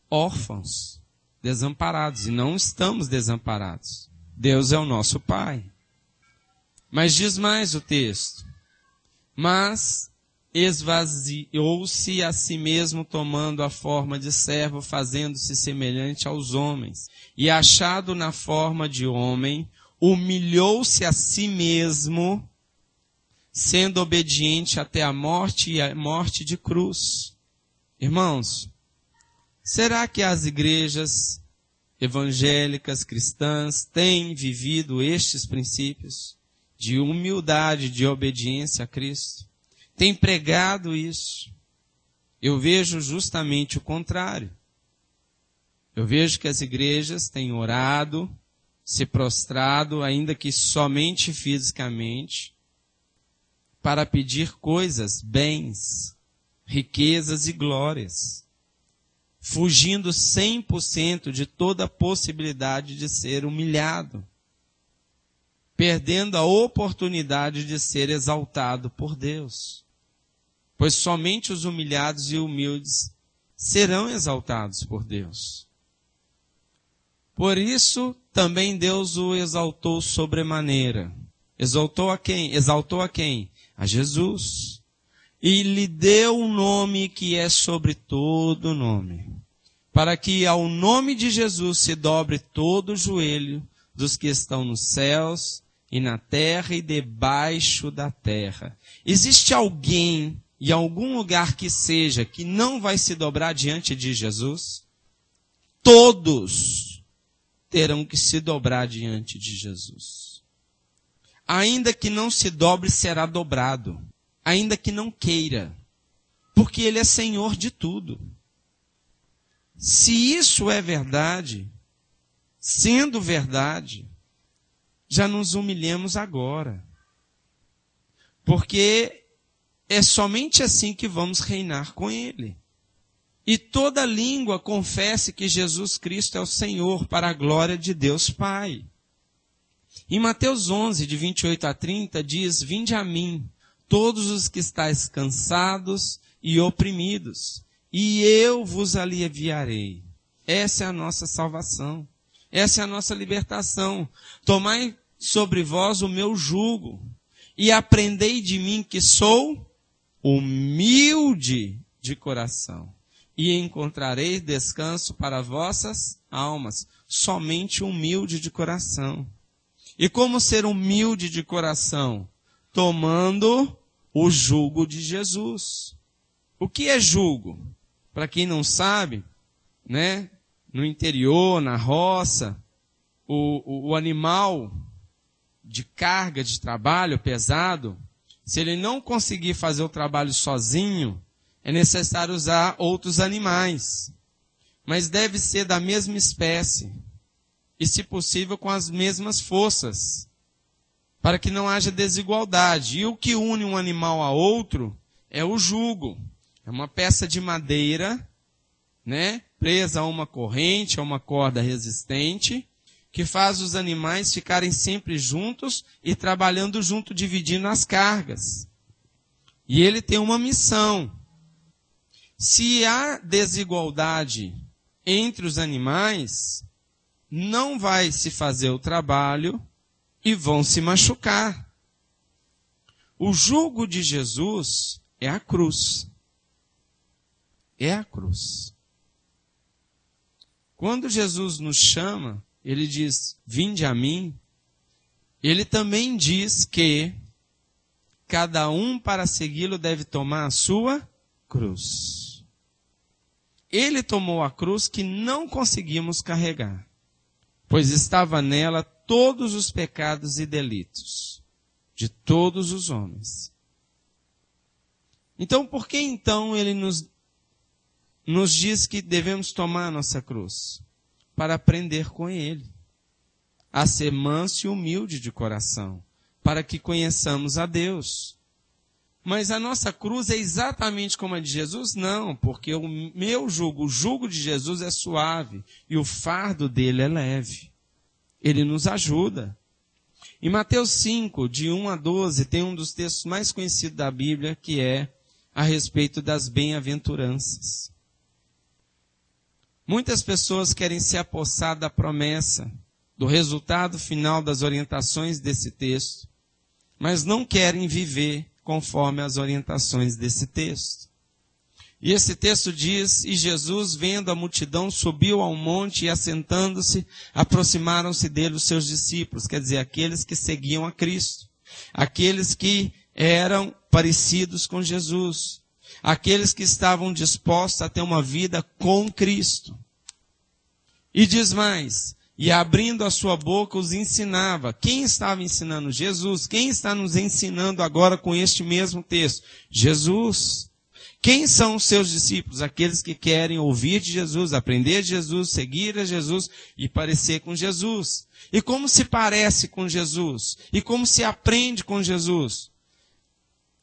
órfãos, desamparados. E não estamos desamparados. Deus é o nosso Pai. Mas diz mais o texto. Mas esvaziou-se a si mesmo, tomando a forma de servo, fazendo-se semelhante aos homens. E achado na forma de homem, humilhou-se a si mesmo, sendo obediente até a morte e a morte de cruz. Irmãos, será que as igrejas evangélicas, cristãs, têm vivido estes princípios de humildade, de obediência a Cristo? Têm pregado isso? Eu vejo justamente o contrário. Eu vejo que as igrejas têm orado, se prostrado, ainda que somente fisicamente, para pedir coisas, bens, riquezas e glórias, fugindo 100% de toda a possibilidade de ser humilhado, perdendo a oportunidade de ser exaltado por Deus, pois somente os humilhados e humildes serão exaltados por Deus. Por isso, também Deus o exaltou sobremaneira. Exaltou a quem? Exaltou a quem? A Jesus. E lhe deu um nome que é sobre todo nome, para que ao nome de Jesus se dobre todo o joelho dos que estão nos céus e na terra e debaixo da terra. Existe alguém e algum lugar que seja que não vai se dobrar diante de Jesus, todos terão que se dobrar diante de Jesus. Ainda que não se dobre, será dobrado. Ainda que não queira. Porque Ele é Senhor de tudo. Se isso é verdade, sendo verdade, já nos humilhemos agora. Porque é somente assim que vamos reinar com Ele. E toda língua confesse que Jesus Cristo é o Senhor, para a glória de Deus Pai. Em Mateus 11, de 28 a 30, diz: Vinde a mim, todos os que estáis cansados e oprimidos, e eu vos aliviarei. Essa é a nossa salvação. Essa é a nossa libertação. Tomai sobre vós o meu jugo, e aprendei de mim, que sou humilde de coração, e encontrareis descanso para vossas almas. Somente humilde de coração. E como ser humilde de coração? Tomando o jugo de Jesus. O que é jugo? Para quem não sabe, né? No interior, na roça, o animal de carga de trabalho pesado, se ele não conseguir fazer o trabalho sozinho, é necessário usar outros animais. Mas deve ser da mesma espécie. E, se possível, com as mesmas forças. Para que não haja desigualdade. E o que une um animal a outro é o jugo. É uma peça de madeira, né, presa a uma corrente, a uma corda resistente, que faz os animais ficarem sempre juntos e trabalhando junto, dividindo as cargas. E ele tem uma missão. Se há desigualdade entre os animais, não vai se fazer o trabalho e vão se machucar. O jugo de Jesus é a cruz. É a cruz. Quando Jesus nos chama, Ele diz: Vinde a mim. Ele também diz que cada um, para segui-lo, deve tomar a sua cruz. Ele tomou a cruz que não conseguimos carregar, pois estava nela todos os pecados e delitos de todos os homens. Então, por que então ele nos diz que devemos tomar a nossa cruz? Para aprender com ele, a ser manso e humilde de coração, para que conheçamos a Deus. Mas a nossa cruz é exatamente como a de Jesus? Não, porque o meu jugo, o jugo de Jesus é suave e o fardo dele é leve. Ele nos ajuda. Em Mateus 5, de 1 a 12, tem um dos textos mais conhecidos da Bíblia, que é a respeito das bem-aventuranças. Muitas pessoas querem se apossar da promessa, do resultado final das orientações desse texto, mas não querem viver conforme as orientações desse texto. E esse texto diz: E Jesus, vendo a multidão, subiu ao monte e, assentando-se, aproximaram-se dele os seus discípulos, quer dizer, aqueles que seguiam a Cristo, aqueles que eram parecidos com Jesus, aqueles que estavam dispostos a ter uma vida com Cristo. E diz mais: e abrindo a sua boca os ensinava. Quem estava ensinando? Jesus. Quem está nos ensinando agora com este mesmo texto? Jesus. Quem são os seus discípulos? Aqueles que querem ouvir de Jesus, aprender de Jesus, seguir a Jesus e parecer com Jesus. E como se parece com Jesus? E como se aprende com Jesus?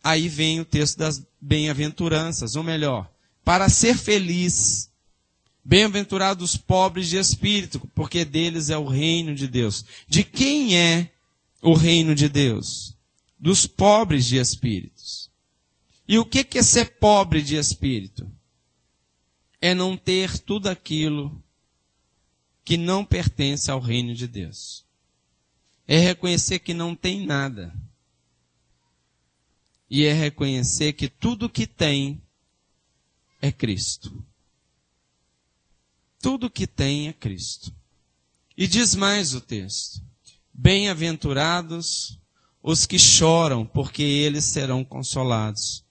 Aí vem o texto das bem-aventuranças, ou melhor, para ser feliz. Bem-aventurados os pobres de espírito, porque deles é o reino de Deus. De quem é o reino de Deus? Dos pobres de espíritos. E o que é ser pobre de espírito? É não ter tudo aquilo que não pertence ao reino de Deus. É reconhecer que não tem nada. E é reconhecer que tudo que tem é Cristo. Tudo que tem é Cristo. E diz mais o texto: Bem-aventurados os que choram, porque eles serão consolados.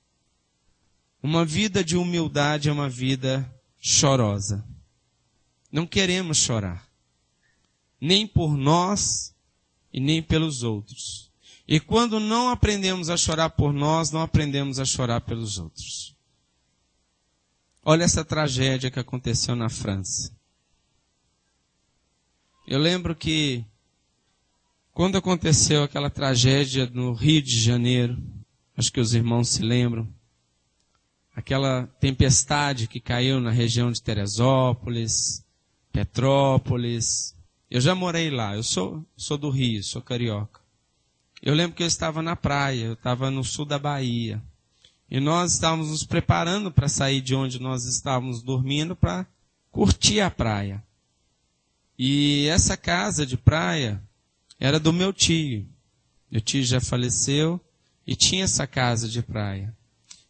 Uma vida de humildade é uma vida chorosa. Não queremos chorar, nem por nós e nem pelos outros. E quando não aprendemos a chorar por nós, não aprendemos a chorar pelos outros. Olha essa tragédia que aconteceu na França. Eu lembro que quando aconteceu aquela tragédia no Rio de Janeiro, acho que os irmãos se lembram, aquela tempestade que caiu na região de Teresópolis, Petrópolis. Eu já morei lá, eu sou do Rio, sou carioca. Eu lembro que eu estava na praia, eu estava no sul da Bahia. E nós estávamos nos preparando para sair de onde nós estávamos dormindo para curtir a praia. E essa casa de praia era do meu tio. Meu tio já faleceu e tinha essa casa de praia.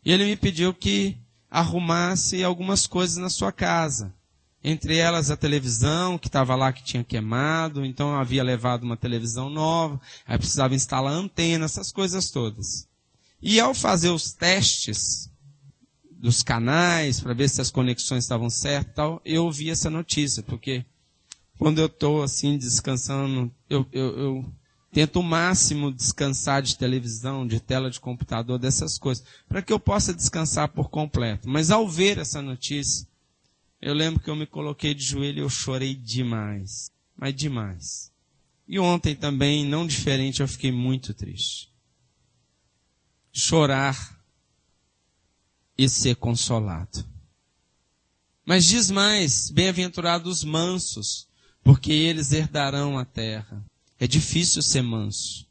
E ele me pediu que arrumasse algumas coisas na sua casa. Entre elas a televisão, que estava lá, que tinha queimado. Então eu havia levado uma televisão nova. Aí precisava instalar antena, essas coisas todas. E ao fazer os testes dos canais, para ver se as conexões estavam certas e tal, eu ouvi essa notícia. Porque quando eu estou assim descansando, eu tento o máximo descansar de televisão, de tela de computador, dessas coisas, para que eu possa descansar por completo. Mas ao ver essa notícia, eu lembro que eu me coloquei de joelho e eu chorei demais, mas demais. E ontem também, não diferente, eu fiquei muito triste. Chorar e ser consolado. Mas diz mais, bem-aventurados os mansos, porque eles herdarão a terra. É difícil ser manso.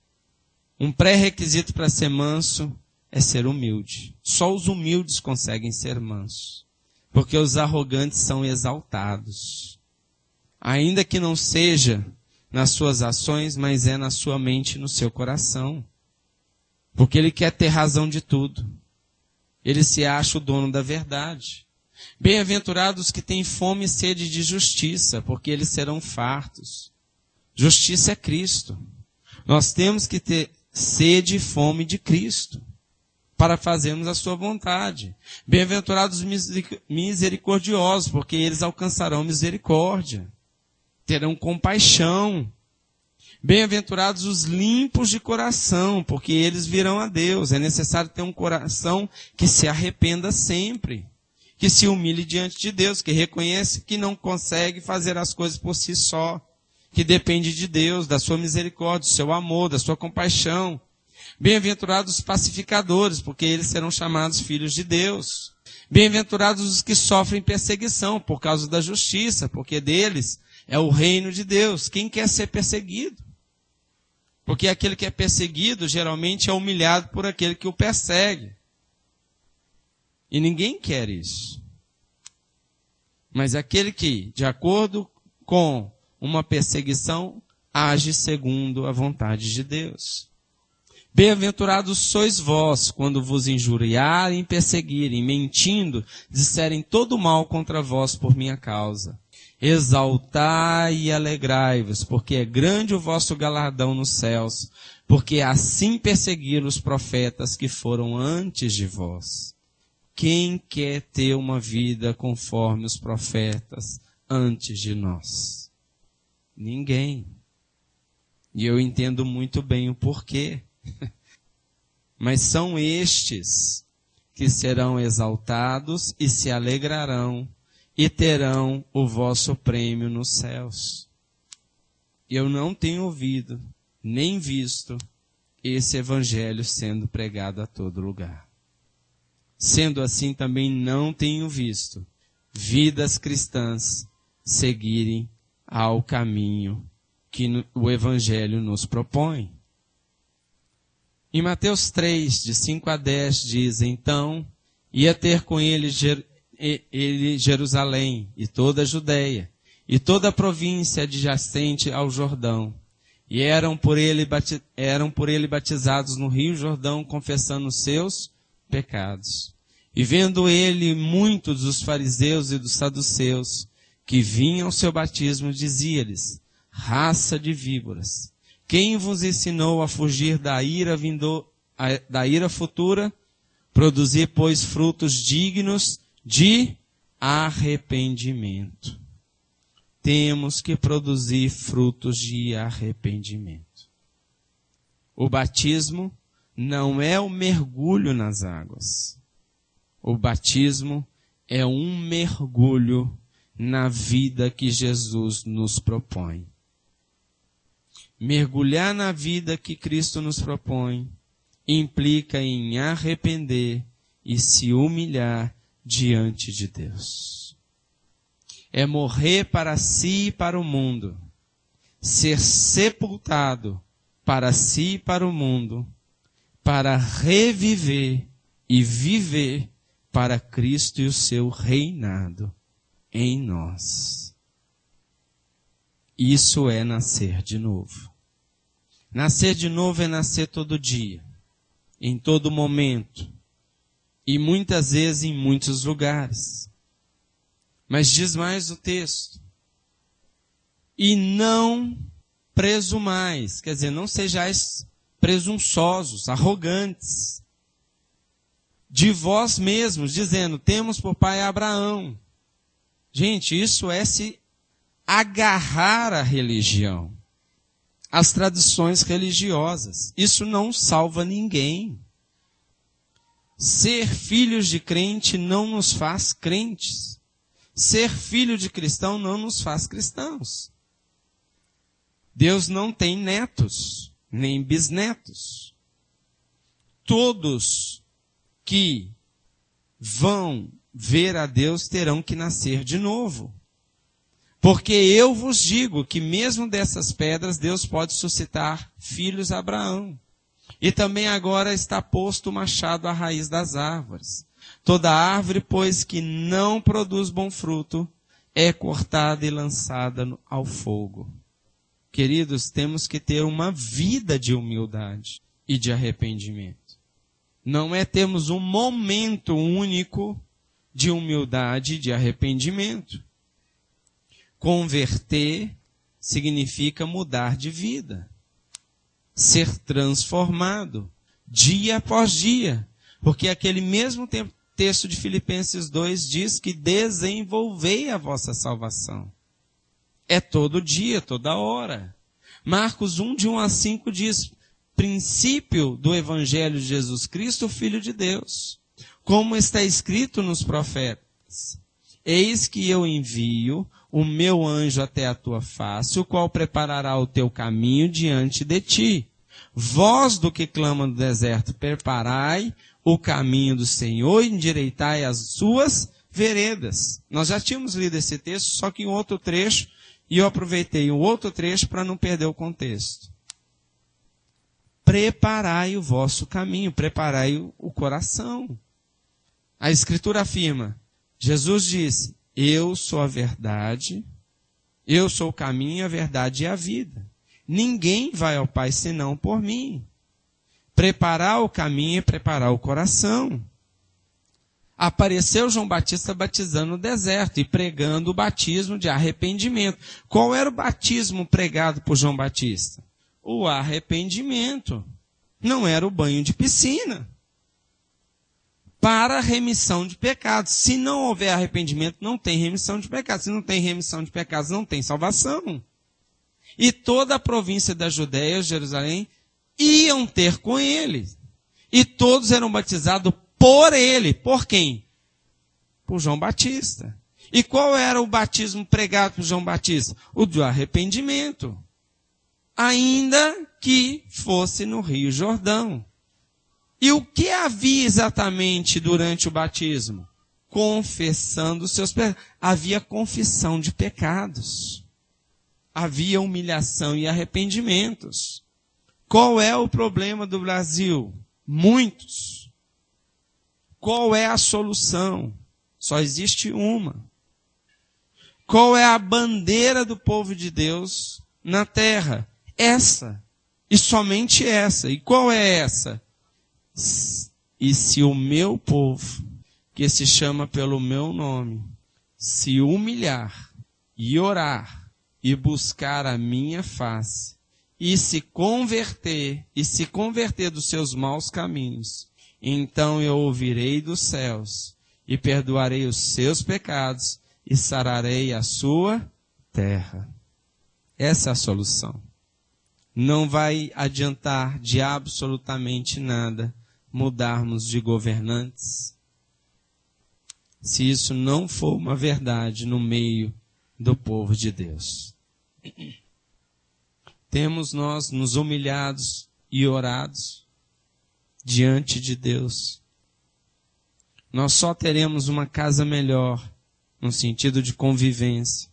Um pré-requisito para ser manso é ser humilde. Só os humildes conseguem ser mansos. Porque os arrogantes são exaltados. Ainda que não seja nas suas ações, mas é na sua mente e no seu coração. Porque ele quer ter razão de tudo. Ele se acha o dono da verdade. Bem-aventurados que têm fome e sede de justiça, porque eles serão fartos. Justiça é Cristo. Nós temos que ter sede e fome de Cristo, para fazermos a sua vontade. Bem-aventurados misericordiosos, porque eles alcançarão misericórdia. Terão compaixão. Bem-aventurados os limpos de coração, porque eles virão a Deus. É necessário ter um coração que se arrependa sempre, que se humilhe diante de Deus, que reconhece que não consegue fazer as coisas por si só, que depende de Deus, da sua misericórdia, do seu amor, da sua compaixão. Bem-aventurados os pacificadores, porque eles serão chamados filhos de Deus. Bem-aventurados os que sofrem perseguição por causa da justiça, porque deles é o reino de Deus. Quem quer ser perseguido? Porque aquele que é perseguido geralmente é humilhado por aquele que o persegue. E ninguém quer isso. Mas aquele que, de acordo com uma perseguição, age segundo a vontade de Deus. Bem-aventurados sois vós, quando vos injuriarem, perseguirem, mentindo, disserem todo mal contra vós por minha causa. Exaltai e alegrai-vos, porque é grande o vosso galardão nos céus, porque assim perseguiram os profetas que foram antes de vós. Quem quer ter uma vida conforme os profetas antes de nós? Ninguém. E eu entendo muito bem o porquê. Mas são estes que serão exaltados e se alegrarão e terão o vosso prêmio nos céus. Eu não tenho ouvido, nem visto, esse evangelho sendo pregado a todo lugar. Sendo assim, também não tenho visto vidas cristãs seguirem ao caminho que o evangelho nos propõe. Em Mateus 3, de 5 a 10, diz, então, ia ter com ele Jerusalém e toda a Judeia, e toda a província adjacente ao Jordão, e eram por ele batizados no Rio Jordão, confessando os seus pecados. E vendo ele muitos dos fariseus e dos saduceus, que vinham ao seu batismo, dizia-lhes, raça de víboras, quem vos ensinou a fugir da ira futura? Produzir, pois, frutos dignos de arrependimento. Temos que produzir frutos de arrependimento. O batismo não é o mergulho nas águas. O batismo é um mergulho na vida que Jesus nos propõe. Mergulhar na vida que Cristo nos propõe implica em arrepender e se humilhar diante de Deus. É morrer para si e para o mundo, ser sepultado para si e para o mundo, para reviver e viver para Cristo e o seu reinado em nós. Isso é nascer de novo. Nascer de novo é nascer todo dia, em todo momento, e muitas vezes em muitos lugares. Mas diz mais o texto: e não presumais, quer dizer, não sejais presunçosos, arrogantes, de vós mesmos, dizendo, temos por pai Abraão. Gente, isso é se agarrar à religião, às tradições religiosas. Isso não salva ninguém. Ser filhos de crente não nos faz crentes. Ser filho de cristão não nos faz cristãos. Deus não tem netos, nem bisnetos. Todos que vão ver a Deus terão que nascer de novo. Porque eu vos digo que mesmo dessas pedras Deus pode suscitar filhos a Abraão. E também agora está posto o machado à raiz das árvores. Toda árvore, pois, que não produz bom fruto, é cortada e lançada ao fogo. Queridos, temos que ter uma vida de humildade e de arrependimento. Não é termos um momento único de humildade e de arrependimento. Converter significa mudar de vida. Ser transformado, dia após dia. Porque aquele mesmo texto de Filipenses 2 diz que desenvolvei a vossa salvação. É todo dia, toda hora. Marcos 1, de 1 a 5 diz, princípio do Evangelho de Jesus Cristo, o Filho de Deus. Como está escrito nos profetas, eis que eu envio o meu anjo até a tua face, o qual preparará o teu caminho diante de ti. Vós do que clama no deserto, preparai o caminho do Senhor e endireitai as suas veredas. Nós já tínhamos lido esse texto, só que em outro trecho, e eu aproveitei o outro trecho para não perder o contexto. Preparai o vosso caminho, preparai o coração. A Escritura afirma, Jesus disse, eu sou a verdade, eu sou o caminho, a verdade e a vida. Ninguém vai ao Pai senão por mim. Preparar o caminho é preparar o coração. Apareceu João Batista batizando no deserto e pregando o batismo de arrependimento. Qual era o batismo pregado por João Batista? O arrependimento. Não era o banho de piscina. Para a remissão de pecados. Se não houver arrependimento, não tem remissão de pecados. Se não tem remissão de pecados, não tem salvação. E toda a província da Judéia, Jerusalém, iam ter com ele. E todos eram batizados por ele. Por quem? Por João Batista. E qual era o batismo pregado por João Batista? O do arrependimento. Ainda que fosse no Rio Jordão. E o que havia exatamente durante o batismo? Confessando os seus pecados. Havia confissão de pecados. Havia humilhação e arrependimentos. Qual é o problema do Brasil? Muitos. Qual é a solução? Só existe uma. Qual é a bandeira do povo de Deus na terra? Essa. E somente essa. E qual é essa? E se o meu povo, que se chama pelo meu nome, se humilhar e orar e buscar a minha face, e se converter dos seus maus caminhos, então eu ouvirei dos céus e perdoarei os seus pecados e sararei a sua terra. Essa é a solução. Não vai adiantar de absolutamente nada mudarmos de governantes, se isso não for uma verdade no meio do povo de Deus. Temos nós nos humilhados e orados diante de Deus. Nós só teremos uma casa melhor, no sentido de convivência,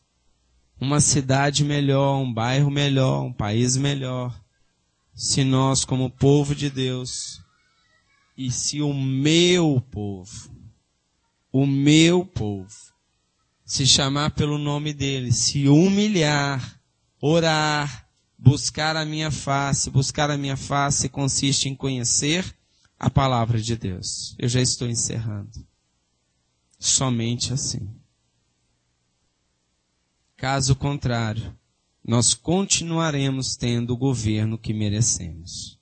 uma cidade melhor, um bairro melhor, um país melhor, se nós, como povo de Deus, e se o meu povo, se chamar pelo nome dele, se humilhar, orar, buscar a minha face consiste em conhecer a palavra de Deus. Eu já estou encerrando. Somente assim. Caso contrário, nós continuaremos tendo o governo que merecemos.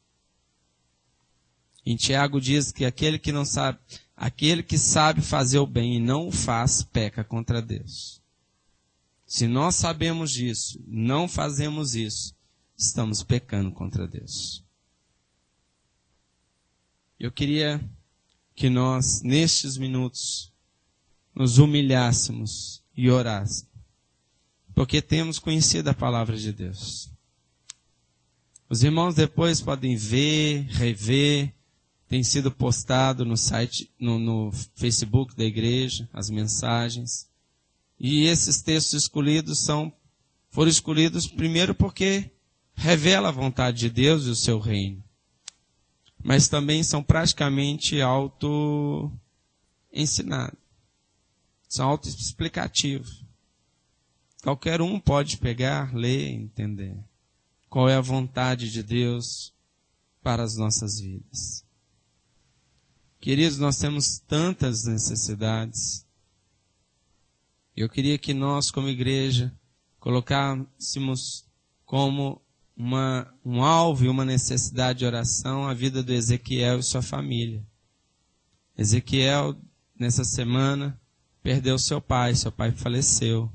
Em Tiago diz que aquele que sabe fazer o bem e não o faz, peca contra Deus. Se nós sabemos disso, não fazemos isso, estamos pecando contra Deus. Eu queria que nós, nestes minutos, nos humilhássemos e orássemos, porque temos conhecido a palavra de Deus. Os irmãos depois podem ver, rever, tem sido postado no site, no Facebook da igreja, as mensagens. E esses textos escolhidos foram escolhidos primeiro porque revela a vontade de Deus e o seu reino. Mas também são praticamente auto-ensinados. São auto-explicativos. Qualquer um pode pegar, ler e entender qual é a vontade de Deus para as nossas vidas. Queridos, nós temos tantas necessidades. Eu queria que nós, como igreja, colocássemos como um alvo e uma necessidade de oração a vida do Ezequiel e sua família. Ezequiel, nessa semana, perdeu seu pai faleceu.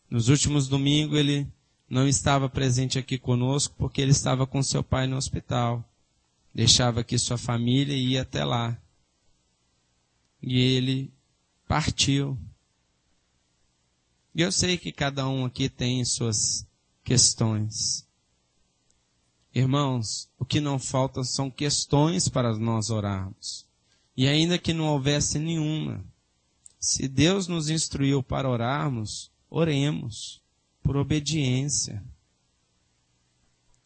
Nos últimos domingos ele não estava presente aqui conosco porque ele estava com seu pai no hospital. Deixava aqui sua família e ia até lá. E ele partiu. E eu sei que cada um aqui tem suas questões. Irmãos, o que não falta são questões para nós orarmos. E ainda que não houvesse nenhuma, se Deus nos instruiu para orarmos, oremos por obediência.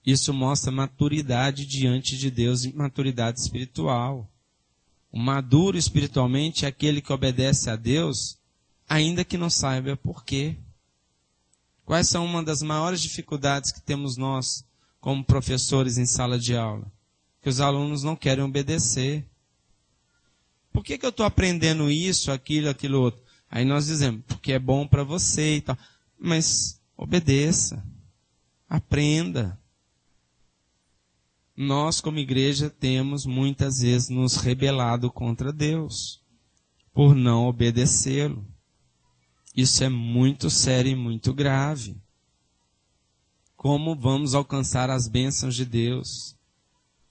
Isso mostra maturidade diante de Deus e maturidade espiritual. O maduro espiritualmente é aquele que obedece a Deus, ainda que não saiba por quê. Quais são uma das maiores dificuldades que temos nós, como professores em sala de aula? Que os alunos não querem obedecer. Por que eu estou aprendendo isso, aquilo outro? Aí nós dizemos, porque é bom para você e tal. Mas obedeça. Aprenda. Nós, como igreja, temos muitas vezes nos rebelado contra Deus, por não obedecê-lo. Isso é muito sério e muito grave. Como vamos alcançar as bênçãos de Deus?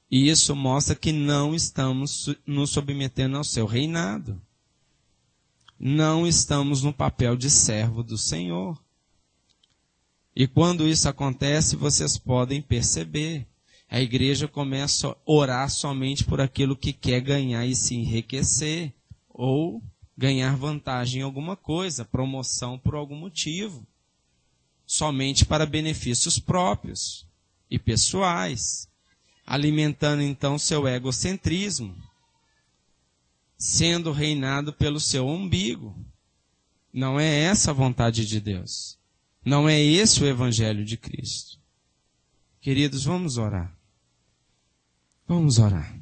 E isso mostra que não estamos nos submetendo ao seu reinado. Não estamos no papel de servo do Senhor. E quando isso acontece, vocês podem perceber. A igreja começa a orar somente por aquilo que quer ganhar e se enriquecer, ou ganhar vantagem em alguma coisa, promoção por algum motivo, somente para benefícios próprios e pessoais, alimentando então seu egocentrismo, sendo reinado pelo seu umbigo. Não é essa a vontade de Deus. Não é esse o evangelho de Cristo. Queridos, vamos orar. Vamos orar.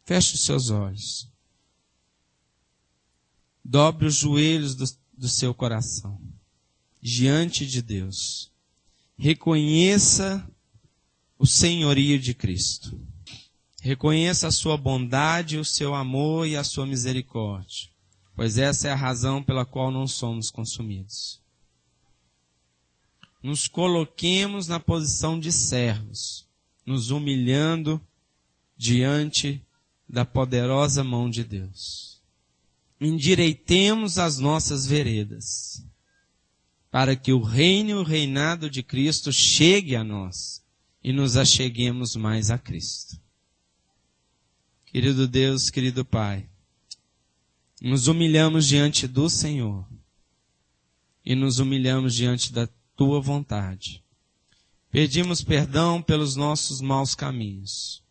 Feche os seus olhos. Dobre os joelhos do seu coração diante de Deus. Reconheça o senhorio de Cristo. Reconheça a sua bondade, o seu amor e a sua misericórdia, pois essa é a razão pela qual não somos consumidos. Nos coloquemos na posição de servos, nos humilhando diante da poderosa mão de Deus. Endireitemos as nossas veredas, para que o reino e o reinado de Cristo chegue a nós e nos acheguemos mais a Cristo. Querido Deus, querido Pai, nos humilhamos diante do Senhor e nos humilhamos diante da Tua vontade. Pedimos perdão pelos nossos maus caminhos.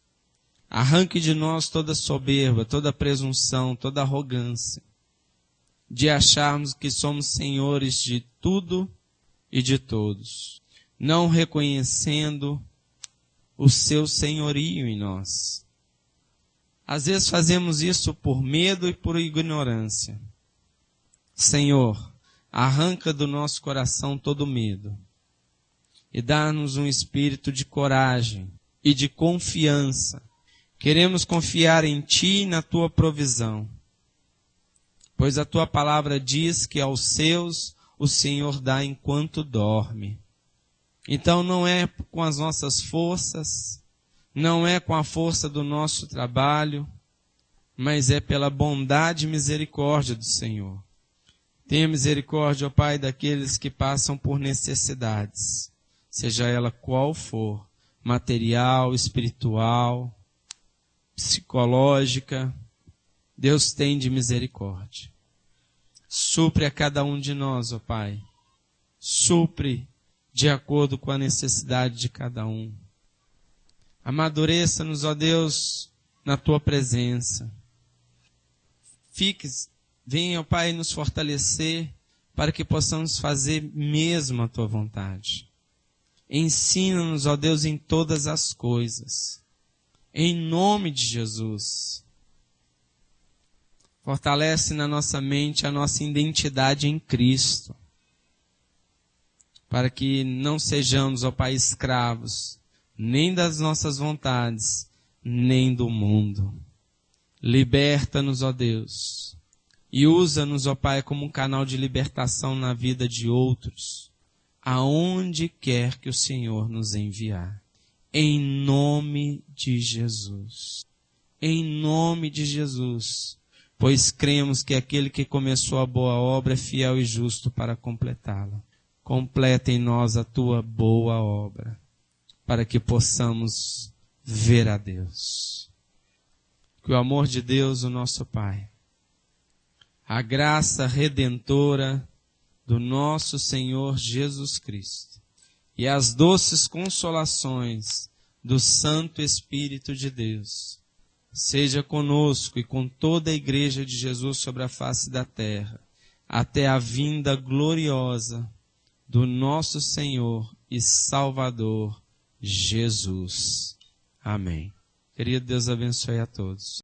Arranque de nós toda soberba, toda presunção, toda arrogância, de acharmos que somos senhores de tudo e de todos, não reconhecendo o seu senhorio em nós. Às vezes fazemos isso por medo e por ignorância. Senhor, arranca do nosso coração todo medo e dá-nos um espírito de coragem e de confiança. Queremos confiar em Ti e na Tua provisão, pois a Tua palavra diz que aos seus o Senhor dá enquanto dorme. Então não é com as nossas forças, não é com a força do nosso trabalho, mas é pela bondade e misericórdia do Senhor. Tenha misericórdia, ó Pai, daqueles que passam por necessidades, seja ela qual for, material, espiritual, psicológica. Deus tem de misericórdia. Supre a cada um de nós, ó Pai. Supre de acordo com a necessidade de cada um. Amadureça-nos, ó Deus, na Tua presença. Venha, ó Pai, nos fortalecer para que possamos fazer mesmo a Tua vontade. Ensina-nos, ó Deus, em todas as coisas. Em nome de Jesus. Fortalece na nossa mente a nossa identidade em Cristo, para que não sejamos, ó Pai, escravos, nem das nossas vontades, nem do mundo. Liberta-nos, ó Deus, e usa-nos, ó Pai, como um canal de libertação na vida de outros, aonde quer que o Senhor nos enviar. Em nome de Jesus. Em nome de Jesus. Pois cremos que aquele que começou a boa obra é fiel e justo para completá-la. Completa em nós a Tua boa obra, para que possamos ver a Deus. Que o amor de Deus, o nosso Pai, a graça redentora do nosso Senhor Jesus Cristo e as doces consolações do Santo Espírito de Deus, seja conosco e com toda a Igreja de Jesus sobre a face da terra, até a vinda gloriosa do nosso Senhor e Salvador Jesus. Amém. Querido, Deus abençoe a todos.